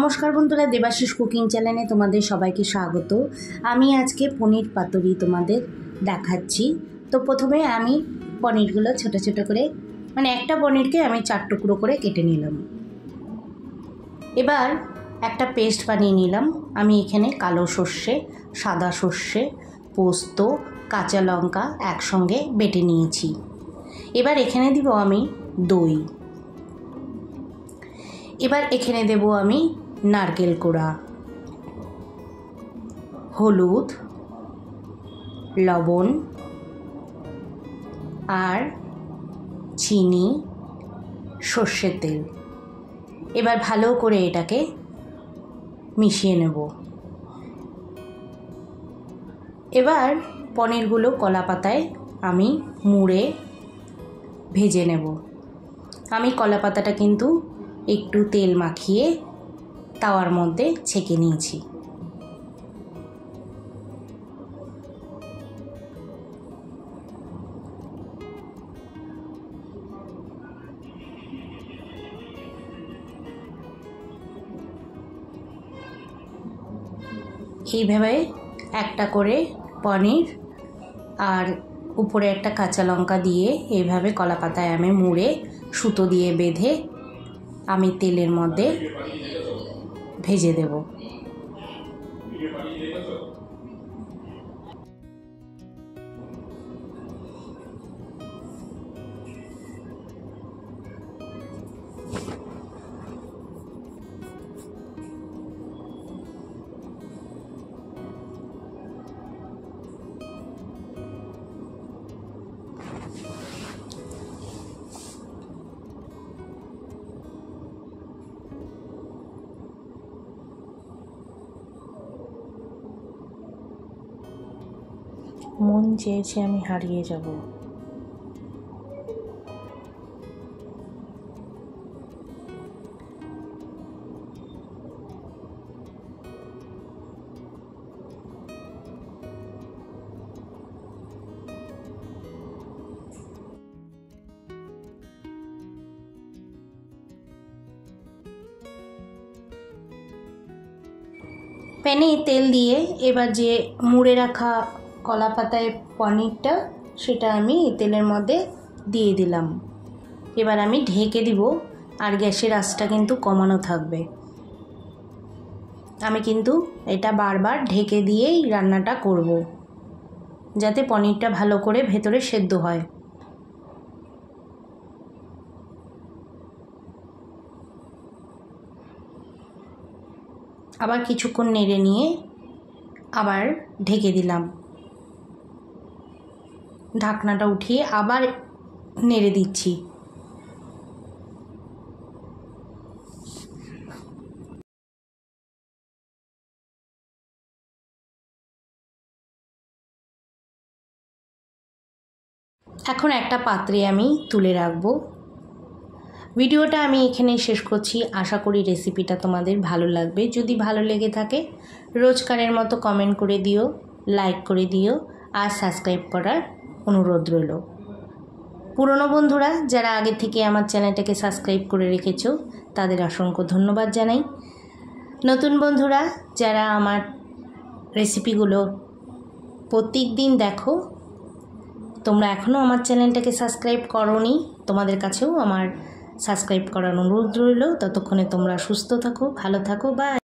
नमस्कार बंधुरा देवाशीष कुकिंग चैनेले तुम्हारे सबाइके स्वागत। आमी आज के पनीर पातुरी तुम्हारे देखाচ্ছি। तो प्रथमे आमी पनीरगुलो छोटो छोटो करे माने एकटा पनीरके आमी 4 टुकरो करे केटे निलाम। एबार एकटा पेस्ट बानिये निलाम। आमी एखाने कालो सर्षे, सादा सर्षे, पोस्त, काँचा लंका एकसंगे बेटे निয়েছি। एबार एखाने দিব आमी दई। एबार एखाने देव आमी नारकेल कोड़ा, हलुद, लवण और चीनी, सर्षेर तेल। एबार भालो करे एटाके मिशिए नेब। एबार पनीरगुलो कला पाताय आमी मुड़े भेजे नेब। आमी कला पाताटा किन्तु एकटू तेल माखिए तावार मध्य छेके निয়েছি। এইভাবে একটা করে পনির আর উপরে একটা কাঁচা লঙ্কা দিয়ে এইভাবে কলা পাতায় আমি মুড়ে সুতো দিয়ে বেঁধে আমি তেলের মধ্যে ভেজে দেব। मन চেয়েছে আমি হারিয়ে যাব। पैने तेल दिए एबार जे मुड़े रखा कला पाताय पनीरटा सेटा आमी तेलेर मध्य दिए दिलाम। एबार आमी ढेके दिब और गैसेर आँचटा किन्तु कमानो थाकबे। आमी किन्तु एटा बार बार ढेके दिएई रान्नाटा करब जाते पनीरटा भालो करे भेतरे सेদ্ধ हय। आबार किछुक्षण नेड़े निये आबार ढेके दिलाम। ढाकनाटा उठिए आबार नेड़े दिচ্ছি। এখন একটা পাত্রে আমি তুলে রাখব। ভিডিওটা আমি এখানেই শেষ করছি। আশা করি রেসিপিটা তোমাদের ভালো লাগবে। যদি ভালো লেগে থাকে রোজকারের মতো কমেন্ট করে দিও, লাইক করে দিও আর সাবস্ক্রাইব করার অনুরোধ রইল। পুরনো বন্ধুরা যারা আগে থেকে আমার চ্যানেলটাকে সাবস্ক্রাইব করে রেখেছো তাদের অসংখ্য ধন্যবাদ জানাই। নতুন বন্ধুরা যারা আমার রেসিপিগুলো প্রত্যেক দিন দেখো, তোমরা এখনও আমার চ্যানেলটাকে সাবস্ক্রাইব করোনি, তোমাদের কাছেও আমার সাবস্ক্রাইব করার অনুরোধ রইল। ততক্ষণে তোমরা সুস্থ থাকো, ভালো থাকো, বাই।